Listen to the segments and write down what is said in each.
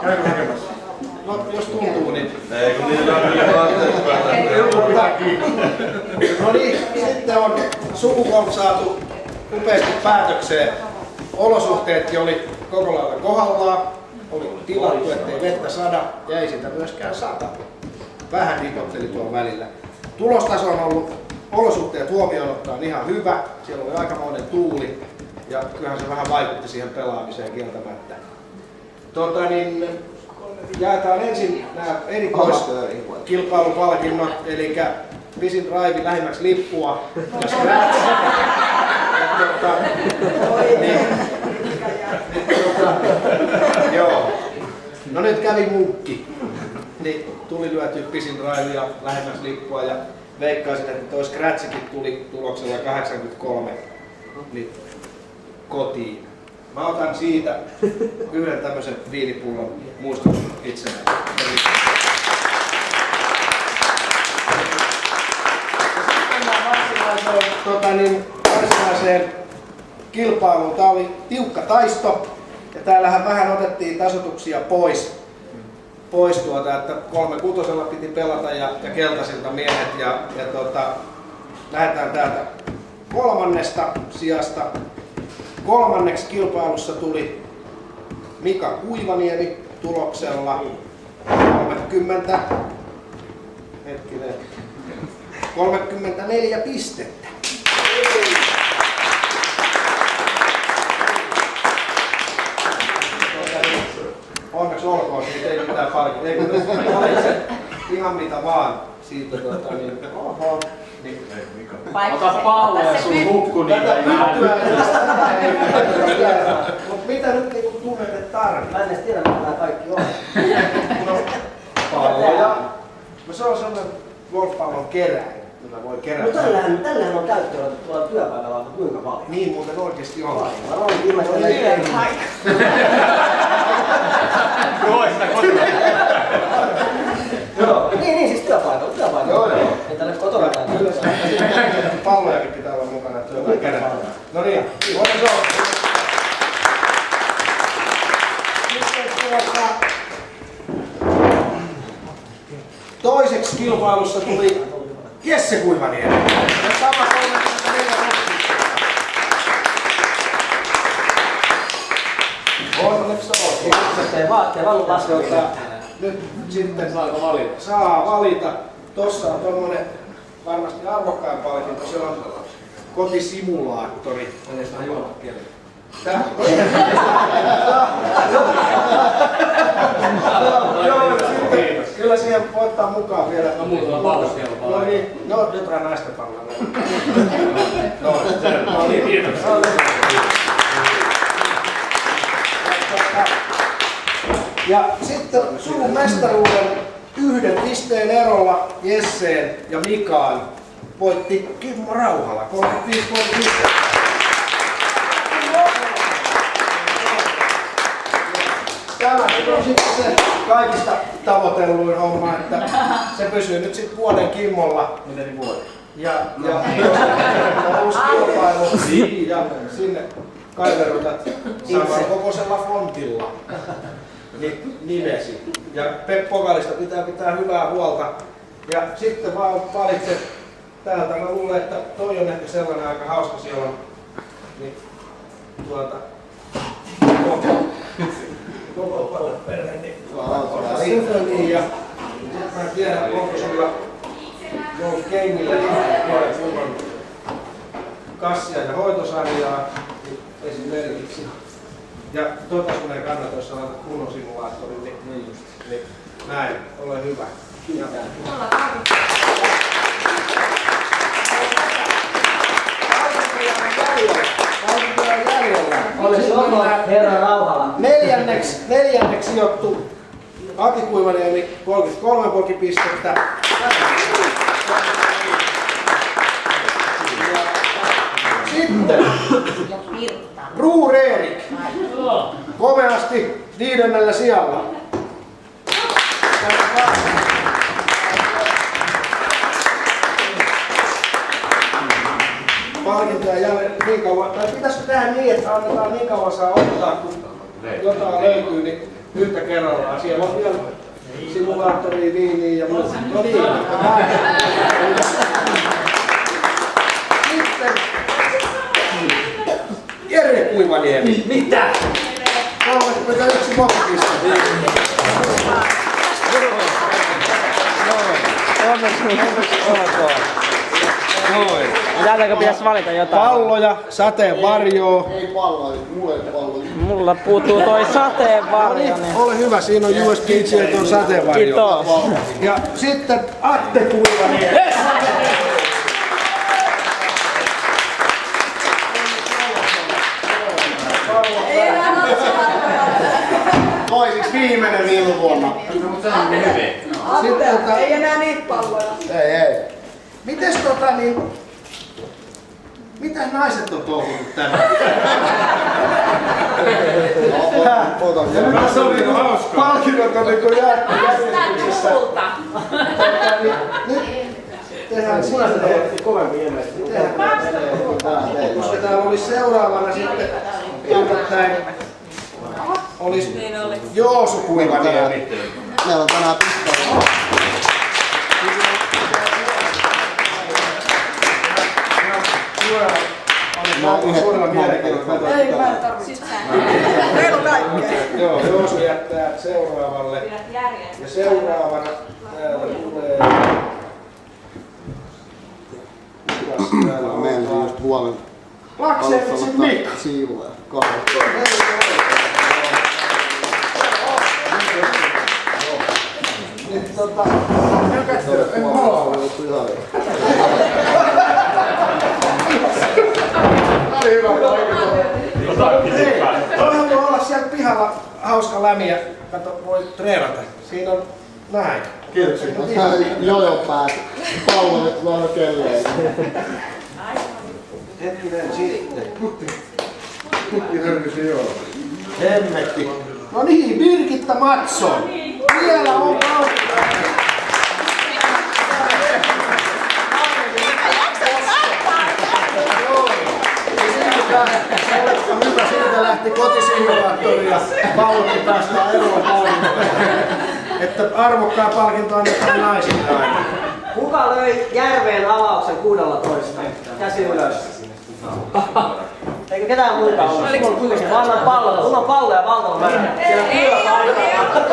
Käykö tekemässä? No, jos tuntuu, niin... Ei, kun niillä on kyllä No niin, sitten on sukupolvi saatu upeasti päätökseen. Olosuhteetkin oli koko lailla kohdallaan. Oli tilattu, ettei vettä sada ja ei sitä myöskään sata. Vähän ripotteli tuon välillä. Tulostaso on ollut olosuhteet huomioon ottaen ihan hyvä. Siellä oli aikamoinen tuuli ja kyllähän se vähän vaikutti siihen pelaamiseen kieltämättä. Jaetaan ensin nämä erikoiskilpailupalkinnot, eli pisin drive lähimmäksi lippua ja scratch. Joo. No nyt kävi munkki. Niin tuli lyöty pisin drive ja lähemmäksi lippua ja veikkaisin, että toi scratchikin tuli tuloksella 83 niin kotiin. Mä otan siitä yhden tämmöisen viinipullon muistutus itselleen. Varsinaiseen kilpailuun. Tää oli tiukka taisto ja täällähän vähän otettiin tasoituksia pois että 3-6 piti pelata ja keltaisilta miehet lähdetään täältä kolmannesta sijasta. Kolmanneksi kilpailussa tuli Mika Kuivaniemi tuloksella 34 pistettä. Onneksi olkoon, siitä ei mitään paljon. Ei kun valitse ihan mitä vaan siitä oho. Niin. Ota pallo ja sun hukku niitä Mut mitä nyt niinku tunnet, että tarvii? Mä en edes tiedä, mitä nämä kaikki on. No, palloja. No se on sellainen golfpallon keräin, jota voi kerätä. No tällähän on käyttöön otettu tuolla työpäivällä kuinka paljon? Niin muuten oikeesti on. Mä olen ilmeisesti Joo, niin siis työpaikalla. Joo. Ei tälle kotona käy. Kyllä se pallojakin pitää olla mukana, että työtä kerätä. No niin, onneksi on. Toiseksi kilpailussa tuli Jesse Kuivaniemi. Onneksi on. Te vaan laskeutua. Nyt sitten saa valita. Tossa on tommonen varmasti arvokkain palkinto. Se on kotisimulaattori. Kyllä siihen voi ottaa mukaan vielä. No muutama pallo siellä on. No niin, no nyt naisten palloa. No niin, kiitos. Ja sitten Surun mestaruuden 1 pisteen erolla Jesseen ja Mikaan voitti Kimmo Rauhala 35. Tämä on sitten se kaikista tavoitelluin homma, että se pysyy nyt sitten vuoden Kimmolla. Miten vuoden? Ja uusi kilpailu ja sinne kaiverutat saman kokoisella fontilla nimesi. Ja Pokalista pitää hyvää huolta. Ja sitten vaan valitset täältä. Mä luulen, että toi on ehkä sellainen aika hauska siellä on. Niin, koko palloperhe. Niin, ja mä en tiedä, onko sulla Joe Kengillä kunnon kassia ja hoitosarjaa esimerkiksi. Ja sun ei kannata, jos sä laitat kunnon simulaattorin, niin näin, ole hyvä. Olisi ollut herra Rauhala. Neljänneksi sijoittu Aki Kuivaniemi 33 pokipistettä. Sitten Ruur Erik komeasti 5. sijalla. Palkintoja jälleen niin kauan, tai pitäisikö tehdä niin, että annetaan niin kauan saa ottaa, kun jotain löytyy, niin yhtä kerrallaan. Siellä on vielä simulaattori, niin ja muuta. No niin. Sitten Jere Kuivaniemi. Mitä? 31 mokista. Täältäkö pitäisi valita jotain? Palloja, sateenvarjoa. Ei palloja, mulla ei palloja. Mulla puuttuu toi No sateenvarjo. niin, Niin. ole hyvä, siinä on USB sieltä on sateenvarjo. Kiitos. Ja sitten Atte Kuivaniemi. Toisiksi viimeinen viime vuonna. Sitten, Ei enää niitä palloja. Ei. mites mitä naiset on touhunut tänään? Otan Ja nyt Se oli hauskaa. palkinnot on niinku järjestyksessä. Nyt tehdään Kovempi ilmeisesti. koska täällä olisi seuraavana sitten yllättäen olisi Joosu Kuivaniemi. Meillä on tänään pistoja. Suurella mielenkiinnolla. Ei, mä en tarvitse. Meillä on kaikkea. Joo, Joosu jättää seuraavalle. Ja seuraavana täällä tulee... Kukas täällä on? Meillä on just vuoden Laksevitsin Mikko. siivuja. Kahden. Nyt en halua. Hei, mä haluan olla siellä pihalla hauska lämiä. Kato, voi treenata. Siinä on näin. Kiitos. Jojo pääsi. Pallot vaan kelleen. Hetkinen sitten. Hemmetti. No niin, Birgitta Mattsson. Vielä on on hyvä, siitä lähti kotisimulaattori ja pallokin päästään eroon palkintoon. Että arvokkaan palkinto annetaan naisille aina. Kuka löi järveen avauksen 16? Käsi ylös. Eikö ketään muuta ole? Mä annan palloja. Mulla on palloja valtava määrä. Siellä on kyllä paikalla.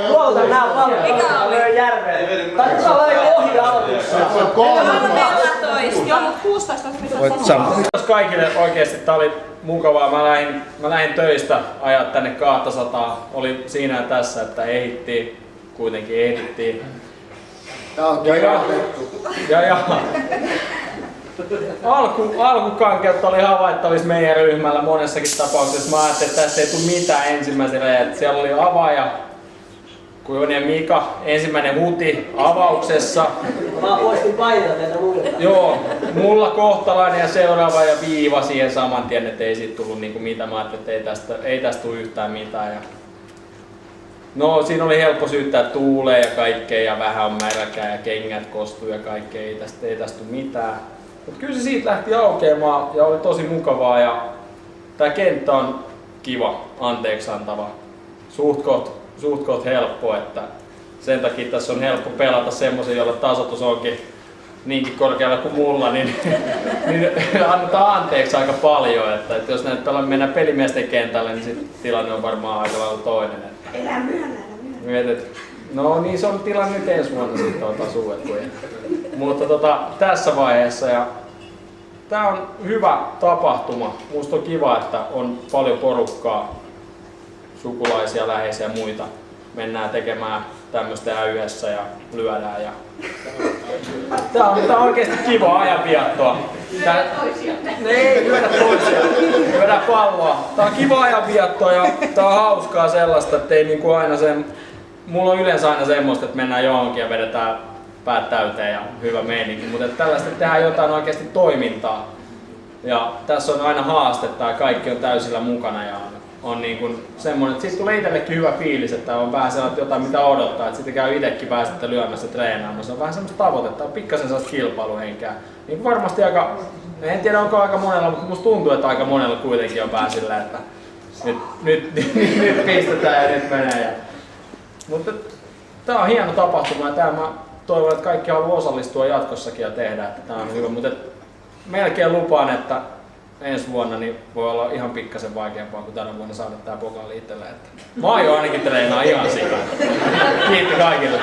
Luovutan nää pallot. Kuka löi järveen? Tai kuka löi ohi aloituksessa? Joo, mutta 16 Voit sanoa. Kiitos kaikille, oikeesti tää oli mukavaa. Mä lähdin töistä ajaa tänne 200. Oli siinä ja tässä, että ehdittiin. Kuitenkin ehdittiin. Ja alkukankeutta oli havaittavissa meidän ryhmällä monessakin tapauksessa. Mä ajattelin, että tästä ei tule mitään ensimmäiselle. Että siellä oli avaaja, Kuivonen ja Mika, ensimmäinen huti avauksessa. Mä poistin painaa teiltä muilta. Joo, mulla kohtalainen ja seuraava ja viiva siihen saman tien, että ei siitä tullut niinku mitään. Mä ajattelin, että ei tästä tule yhtään mitään. No siinä oli helppo syyttää tuuleen ja kaikkea ja vähän on märkää ja kengät kostuu ja kaikkea, ei tästä tule mitään. Mutta kyllä se siitä lähti aukeamaan ja oli tosi mukavaa ja tää kenttä on kiva, anteeksiantava, suht koht helppo, että sen takia tässä on helppo pelata semmoisen, jolla tasoitus onkin niinkin korkealla kuin mulla, niin annetaan anteeksi aika paljon, että jos näitä mennään pelimiesten kentälle, niin sit tilanne on varmaan aika lailla toinen. Elää myönnä. Mietit, no niin se on tilanne nyt ensi vuonna sitten on taas uudet pojat. Mutta tässä vaiheessa ja tää on hyvä tapahtuma. Musta on kiva, että on paljon porukkaa, sukulaisia, läheisiä ja muita. Mennään tekemään tämmöistä yhdessä ja lyödään. Ja... Tää on oikeesti kiva ajanviettoa. Ei lyödä toisiaan, lyödään palloa. Tää on kiva ajanviettoa ja tää on hauskaa sellaista, että ei niinku aina sen... Mulla on yleensä aina semmoista, että mennään johonkin ja vedetään päät täyteen ja hyvä meininki, mutta tällaista tehdään jotain oikeasti toimintaa. Ja tässä on aina haastetta ja kaikki on täysillä mukana ja on niin kuin semmoinen, että siitä tulee itsellekin hyvä fiilis, että on vähän sellaista jotain mitä odottaa, että sitten käy itsekin pääsette lyömässä treenaamassa. Se on vähän semmoista tavoitetta, on pikkasen sellaista kilpailuhenkeä. Niin varmasti aika, en tiedä onko aika monella, mutta musta tuntuu, että aika monella kuitenkin on vähän sillä, että nyt pistetään ja nyt menee. Mutta tää on hieno tapahtuma ja tää mä toivon, että kaikki haluaa osallistua jatkossakin ja tehdä, että tää on hyvä. Mutta melkein lupaan, että ensi vuonna niin voi olla ihan pikkasen vaikeampaa kuin tänä vuonna saada tää pokaali itselleen. Mä aion ainakin treenaa ihan sikana. Kiitti kaikille.